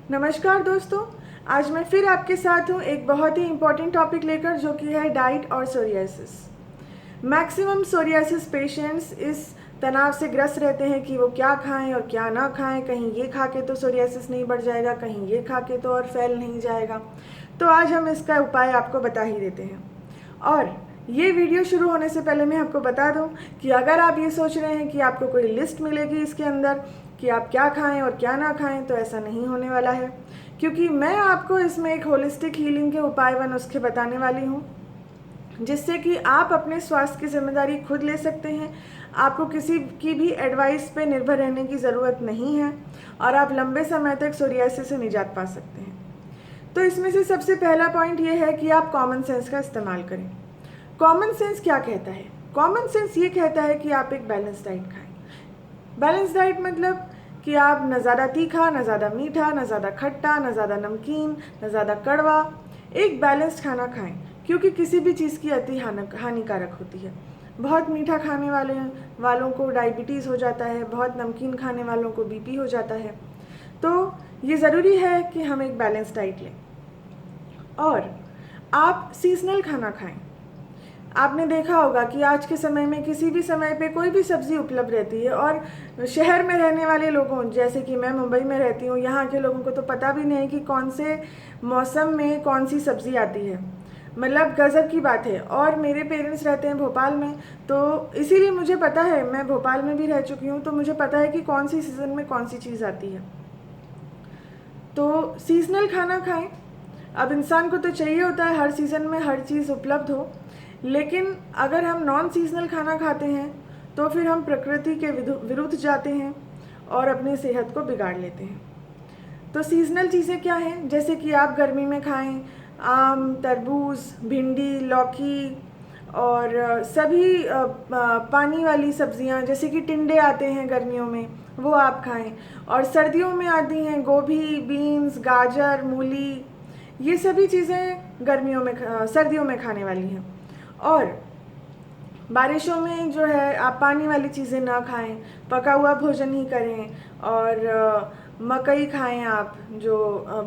नमस्कार दोस्तों। आज मैं फिर आपके साथ हूँ एक बहुत ही इम्पॉर्टेंट टॉपिक लेकर, जो कि है डाइट और सोरियासिस। मैक्सिमम सोरियासिस पेशेंट्स इस तनाव से ग्रस्त रहते हैं कि वो क्या खाएं और क्या ना खाएं। कहीं ये खा के तो सोरियासिस नहीं बढ़ जाएगा, कहीं ये खा के तो और फैल नहीं जाएगा। तो आज हम इसका उपाय आपको बता ही देते हैं। और ये वीडियो शुरू होने से पहले मैं आपको बता दूं कि अगर आप ये सोच रहे हैं कि आपको कोई लिस्ट मिलेगी इसके अंदर कि आप क्या खाएं और क्या ना खाएं, तो ऐसा नहीं होने वाला है। क्योंकि मैं आपको इसमें एक होलिस्टिक हीलिंग के उपाय व नुस्खे बताने वाली हूँ, जिससे कि आप अपने स्वास्थ्य की जिम्मेदारी खुद ले सकते हैं। आपको किसी की भी एडवाइस पे निर्भर रहने की ज़रूरत नहीं है और आप लंबे समय तक सोरियासिस से निजात पा सकते हैं। तो इसमें से सबसे पहला पॉइंट ये है कि आप कॉमन सेंस का इस्तेमाल करें। कॉमन सेंस क्या कहता है? कॉमन सेंस ये कहता है कि आप एक बैलेंस डाइट खाएं। बैलेंस डाइट मतलब कि आप न ज़्यादा तीखा, न ज़्यादा मीठा, न ज़्यादा खट्टा, न ज़्यादा नमकीन, न ज़्यादा कड़वा, एक बैलेंस्ड खाना खाएं। क्योंकि किसी भी चीज़ की अति हानिकारक होती है। बहुत मीठा खाने वालों को डायबिटीज़ हो जाता है, बहुत नमकीन खाने वालों को बीपी हो जाता है। तो ये ज़रूरी है कि हम एक बैलेंस डाइट लें। और आप सीजनल खाना खाएं। आपने देखा होगा कि आज के समय में किसी भी समय पे कोई भी सब्ज़ी उपलब्ध रहती है। और शहर में रहने वाले लोगों, जैसे कि मैं मुंबई में रहती हूँ, यहाँ के लोगों को तो पता भी नहीं कि कौन से मौसम में कौन सी सब्ज़ी आती है। मतलब गज़ब की बात है। और मेरे पेरेंट्स रहते हैं भोपाल में, तो इसीलिए मुझे पता है, मैं भोपाल में भी रह चुकी हूँ, तो मुझे पता है कि कौन सी सीज़न में कौन सी चीज़ आती है। तो सीजनल खाना खाएं। अब इंसान को तो चाहिए होता है हर सीज़न में हर चीज़ उपलब्ध हो, लेकिन अगर हम नॉन सीजनल खाना खाते हैं तो फिर हम प्रकृति के विरुद्ध जाते हैं और अपनी सेहत को बिगाड़ लेते हैं। तो सीजनल चीज़ें क्या हैं? जैसे कि आप गर्मी में खाएं आम, तरबूज, भिंडी, लौकी और सभी पानी वाली सब्जियां, जैसे कि टिंडे आते हैं गर्मियों में, वो आप खाएं। और सर्दियों में आती हैं गोभी, बीन्स, गाजर, मूली, ये सभी चीज़ें सर्दियों में खाने वाली हैं। और बारिशों में जो है आप पानी वाली चीज़ें ना खाएं, पका हुआ भोजन ही करें। और मकई खाएं आप, जो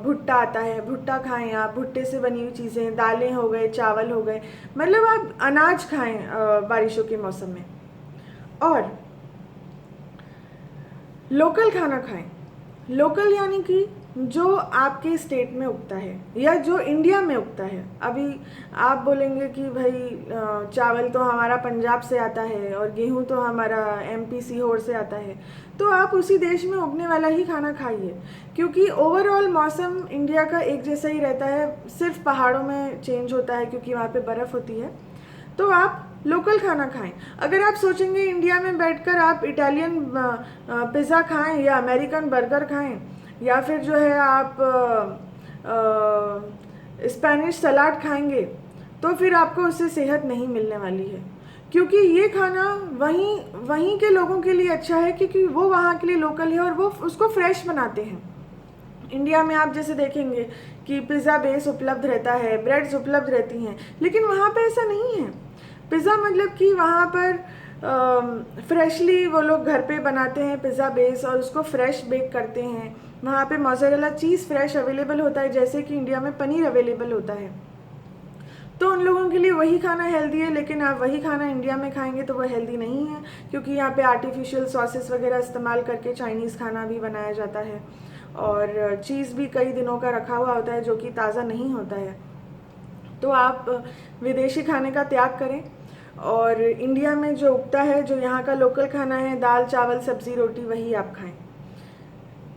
भुट्टा आता है, भुट्टा खाएं आप, भुट्टे से बनी हुई चीज़ें, दालें हो गए, चावल हो गए, मतलब आप अनाज खाएं बारिशों के मौसम में। और लोकल खाना खाएं। लोकल यानी कि जो आपके स्टेट में उगता है या जो इंडिया में उगता है। अभी आप बोलेंगे कि भाई चावल तो हमारा पंजाब से आता है और गेहूं तो हमारा एमपी सीहोर से आता है, तो आप उसी देश में उगने वाला ही खाना खाइए। क्योंकि ओवरऑल मौसम इंडिया का एक जैसा ही रहता है, सिर्फ पहाड़ों में चेंज होता है क्योंकि वहाँ पे बर्फ़ होती है। तो आप लोकल खाना खाएं। अगर आप सोचेंगे इंडिया में बैठकर आप इटालियन पिज़्ज़ा खाएं या अमेरिकन बर्गर खाएं या फिर जो है आप स्पेनिश सलाद खाएंगे, तो फिर आपको उससे सेहत नहीं मिलने वाली है। क्योंकि ये खाना वहीं के लोगों के लिए अच्छा है, क्योंकि वो वहाँ के लिए लोकल है और वो उसको फ्रेश बनाते हैं। इंडिया में आप जैसे देखेंगे कि पिज़्ज़ा बेस उपलब्ध रहता है, ब्रेड्स उपलब्ध रहती हैं, लेकिन वहाँ पे ऐसा नहीं है। पिज़्ज़ा मतलब कि वहाँ पर फ्रेशली वो लोग घर पे बनाते हैं पिज़्ज़ा बेस और उसको फ्रेश बेक करते हैं। वहाँ पे मोज़रेला चीज़ फ्रेश अवेलेबल होता है, जैसे कि इंडिया में पनीर अवेलेबल होता है। तो उन लोगों के लिए वही खाना हेल्दी है, लेकिन आप वही खाना इंडिया में खाएंगे तो वो हेल्दी नहीं है, क्योंकि यहाँ पे आर्टिफिशियल सॉसेस वगैरह इस्तेमाल करके चाइनीज़ खाना भी बनाया जाता है और चीज़ भी कई दिनों का रखा हुआ होता है जो कि ताज़ा नहीं होता है। तो आप विदेशी खाने का त्याग करें और इंडिया में जो उगता है, जो यहाँ का लोकल खाना है, दाल, चावल, सब्ज़ी, रोटी, वही आप खाएं।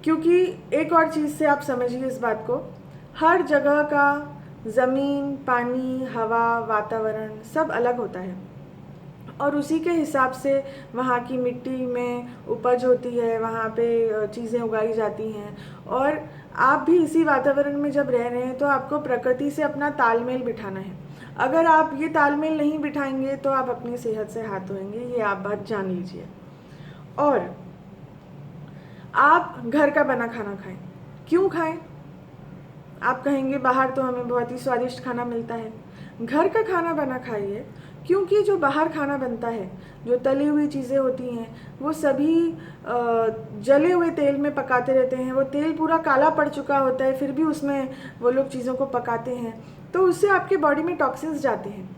क्योंकि एक और चीज़ से आप समझिए इस बात को, हर जगह का ज़मीन, पानी, हवा, वातावरण सब अलग होता है और उसी के हिसाब से वहाँ की मिट्टी में उपज होती है, वहाँ पे चीज़ें उगाई जाती हैं। और आप भी इसी वातावरण में जब रह रहे हैं तो आपको प्रकृति से अपना तालमेल बिठाना है। अगर आप ये तालमेल नहीं बिठाएंगे तो आप अपनी सेहत से हाथ धोएंगे, ये आप बात जान लीजिए। और आप घर का बना खाना खाएं। क्यों खाएं? आप कहेंगे बाहर तो हमें बहुत ही स्वादिष्ट खाना मिलता है। घर का खाना बना खाइए क्योंकि जो बाहर खाना बनता है, जो तली हुई चीज़ें होती हैं, वो सभी जले हुए तेल में पकाते रहते हैं। वो तेल पूरा काला पड़ चुका होता है, फिर भी उसमें वो लोग चीज़ों को पकाते हैं, तो उससे आपके बॉडी में टॉक्सिन्स जाते हैं।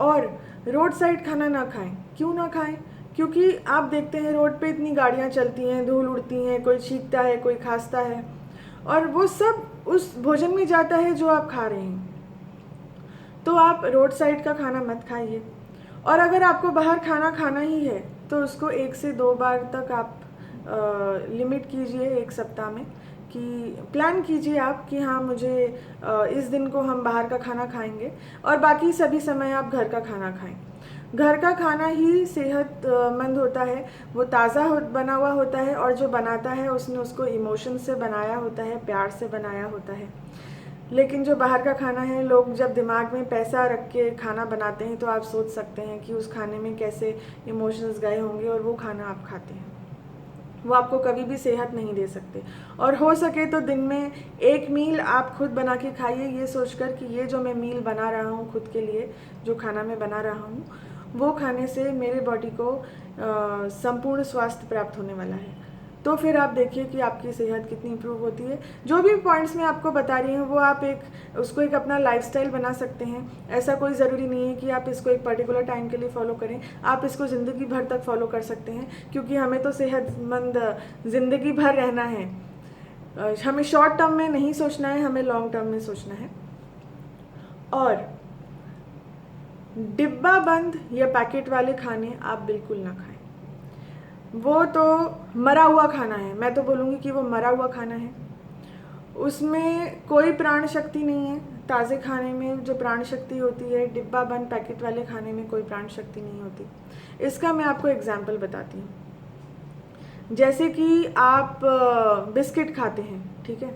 और रोड साइड खाना ना खाएं। क्यों ना खाएं? क्योंकि आप देखते हैं रोड पे इतनी गाड़ियाँ चलती हैं, धूल उड़ती हैं, कोई छींकता है, कोई खांसता है, और वो सब उस भोजन में जाता है जो आप खा रहे हैं। तो आप रोड साइड का खाना मत खाइए। और अगर आपको बाहर खाना खाना ही है तो उसको 1 से 2 बार तक आप लिमिट कीजिए एक सप्ताह में, कि प्लान कीजिए आप कि हाँ मुझे इस दिन को हम बाहर का खाना खाएंगे, और बाकी सभी समय आप घर का खाना खाएं। घर का खाना ही सेहतमंद होता है, वो ताज़ा बना हुआ होता है, और जो बनाता है उसने उसको इमोशन से बनाया होता है, प्यार से बनाया होता है। लेकिन जो बाहर का खाना है, लोग जब दिमाग में पैसा रख के खाना बनाते हैं तो आप सोच सकते हैं कि उस खाने में कैसे इमोशंस गए होंगे, और वो खाना आप खाते हैं, वो आपको कभी भी सेहत नहीं दे सकते। और हो सके तो दिन में एक मील आप खुद बना के खाइए, ये सोचकर कि ये जो मैं मील बना रहा हूँ खुद के लिए, जो खाना मैं बना रहा हूँ, वो खाने से मेरे बॉडी को संपूर्ण स्वास्थ्य प्राप्त होने वाला है। तो फिर आप देखिए कि आपकी सेहत कितनी इम्प्रूव होती है। जो भी पॉइंट्स मैं आपको बता रही हूँ वो आप उसको एक अपना लाइफस्टाइल बना सकते हैं। ऐसा कोई ज़रूरी नहीं है कि आप इसको एक पर्टिकुलर टाइम के लिए फॉलो करें, आप इसको ज़िंदगी भर तक फॉलो कर सकते हैं, क्योंकि हमें तो सेहतमंद ज़िंदगी भर रहना है। हमें शॉर्ट टर्म में नहीं सोचना है, हमें लॉन्ग टर्म में सोचना है। और डिब्बा बंद या पैकेट वाले खाने आप बिल्कुल ना खाएं। वो तो मरा हुआ खाना है, मैं तो बोलूँगी कि वो मरा हुआ खाना है, उसमें कोई प्राण शक्ति नहीं है। ताज़े खाने में जो प्राण शक्ति होती है, डिब्बा बंद पैकेट वाले खाने में कोई प्राण शक्ति नहीं होती। इसका मैं आपको एग्जाम्पल बताती हूँ। जैसे कि आप बिस्किट खाते हैं, ठीक है।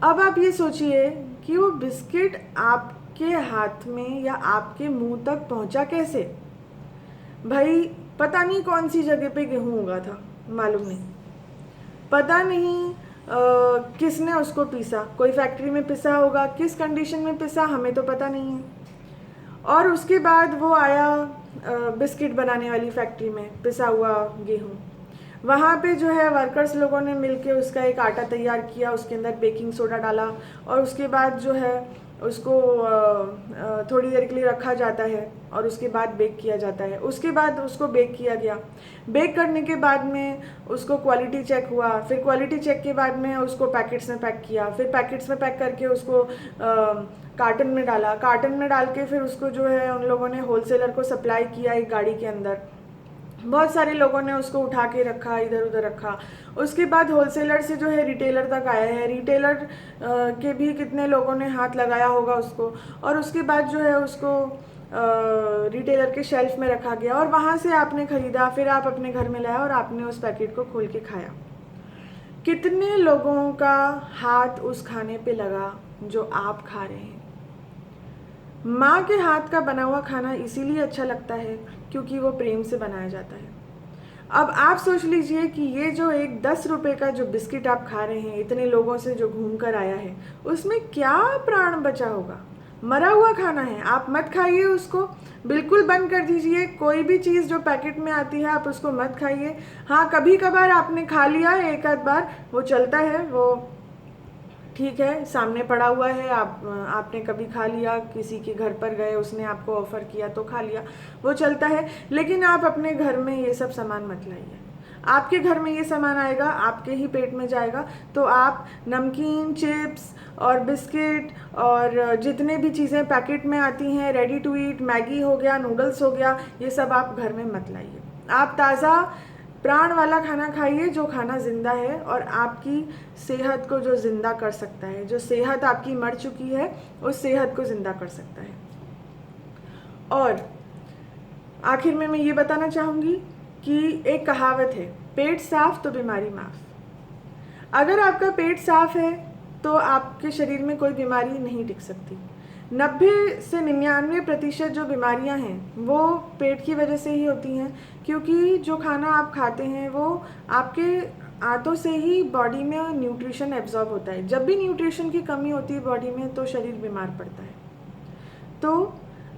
अब आप ये सोचिए कि वो बिस्किट आपके हाथ में या आपके मुंह तक पहुँचा कैसे? भाई पता नहीं कौन सी जगह पे गेहूँ उगा था, मालूम नहीं, पता नहीं किसने उसको पीसा, कोई फैक्ट्री में पिसा होगा, किस कंडीशन में पिसा हमें तो पता नहीं है। और उसके बाद वो आया बिस्किट बनाने वाली फैक्ट्री में, पिसा हुआ गेहूँ। वहाँ पे जो है वर्कर्स लोगों ने मिलके उसका एक आटा तैयार किया, उसके अंदर बेकिंग सोडा डाला, और उसके बाद जो है उसको थोड़ी देर के लिए रखा जाता है, और उसके बाद बेक किया जाता है। उसके बाद उसको बेक किया गया, बेक करने के बाद में उसको क्वालिटी चेक हुआ, फिर क्वालिटी चेक के बाद में उसको पैकेट्स में पैक किया, फिर पैकेट्स में पैक करके उसको कार्टन में डाला, कार्टन में डाल के फिर उसको जो है उन लोगों ने होलसेलर को सप्लाई किया एक गाड़ी के अंदर। बहुत सारे लोगों ने उसको उठा के रखा, इधर उधर रखा। उसके बाद होलसेलर से जो है रिटेलर तक आया है, रिटेलर के भी कितने लोगों ने हाथ लगाया होगा उसको, और उसके बाद जो है उसको रिटेलर के शेल्फ में रखा गया, और वहाँ से आपने ख़रीदा, फिर आप अपने घर में लाया और आपने उस पैकेट को खोल के खाया। कितने लोगों का हाथ उस खाने पे लगा जो आप खा रहे हैं? माँ के हाथ का बना हुआ खाना इसीलिए अच्छा लगता है क्योंकि वो प्रेम से बनाया जाता है। अब आप सोच लीजिए कि ये जो एक 10 रुपये का जो बिस्किट आप खा रहे हैं, इतने लोगों से जो घूम कर आया है, उसमें क्या प्राण बचा होगा? मरा हुआ खाना है, आप मत खाइए उसको, बिल्कुल बंद कर दीजिए। कोई भी चीज़ जो पैकेट में आती है आप उसको मत खाइए। हाँ, कभी कभार आपने खा लिया एक आध बार, वो चलता है, वो ठीक है, सामने पड़ा हुआ है, आपने कभी खा लिया, किसी के घर पर गए, उसने आपको ऑफ़र किया तो खा लिया, वो चलता है। लेकिन आप अपने घर में ये सब सामान मत लाइए। आपके घर में ये सामान आएगा, आपके ही पेट में जाएगा, तो आप नमकीन, चिप्स और बिस्किट और जितने भी चीज़ें पैकेट में आती हैं, रेडी टू ईट, मैगी हो गया, नूडल्स हो गया, ये सब आप घर में मत लाइए। आप ताज़ा प्राण वाला खाना खाइए, जो खाना जिंदा है और आपकी सेहत को जो जिंदा कर सकता है, जो सेहत आपकी मर चुकी है उस सेहत को जिंदा कर सकता है। और आखिर में मैं ये बताना चाहूँगी कि एक कहावत है, पेट साफ तो बीमारी माफ। अगर आपका पेट साफ है तो आपके शरीर में कोई बीमारी नहीं टिक सकती। 90 से 99% जो बीमारियां हैं वो पेट की वजह से ही होती हैं, क्योंकि जो खाना आप खाते हैं वो आपके आंतों से ही बॉडी में न्यूट्रिशन एब्जॉर्ब होता है। जब भी न्यूट्रिशन की कमी होती है बॉडी में तो शरीर बीमार पड़ता है। तो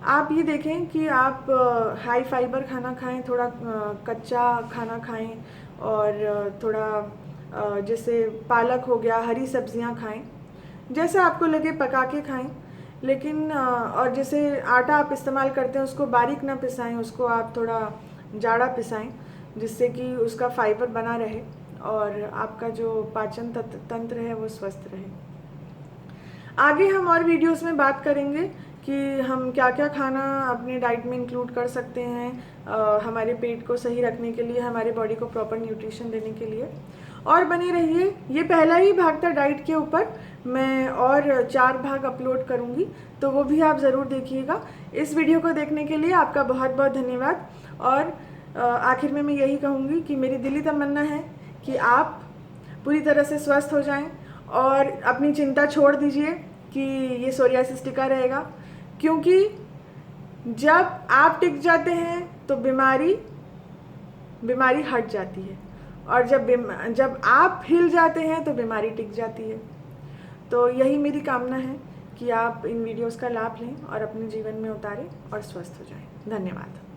आप ये देखें कि आप हाई फाइबर खाना खाएं, थोड़ा कच्चा खाना खाएं और थोड़ा जैसे पालक हो गया, हरी सब्जियां खाएं, जैसे आपको लगे पका के खाएं। लेकिन और जैसे आटा आप इस्तेमाल करते हैं उसको बारीक ना पिसाएं, उसको आप थोड़ा जाड़ा पिसाएं जिससे कि उसका फाइबर बना रहे और आपका जो पाचन तंत्र है वो स्वस्थ रहे। आगे हम और वीडियोस में बात करेंगे कि हम क्या क्या खाना अपने डाइट में इंक्लूड कर सकते हैं हमारे पेट को सही रखने के लिए, हमारे बॉडी को प्रॉपर न्यूट्रिशन देने के लिए। और बने रहिए, ये पहला ही भाग था डाइट के ऊपर, मैं और 4 भाग अपलोड करूँगी, तो वो भी आप ज़रूर देखिएगा। इस वीडियो को देखने के लिए आपका बहुत बहुत धन्यवाद। और आखिर में मैं यही कहूँगी कि मेरी दिली तमन्ना है कि आप पूरी तरह से स्वस्थ हो जाएं और अपनी चिंता छोड़ दीजिए कि ये सोरियासिस टिका रहेगा, क्योंकि जब आप टिक जाते हैं तो बीमारी हट जाती है, और जब आप हिल जाते हैं तो बीमारी टिक जाती है। तो यही मेरी कामना है कि आप इन वीडियोस का लाभ लें और अपने जीवन में उतारें और स्वस्थ हो जाएं। धन्यवाद।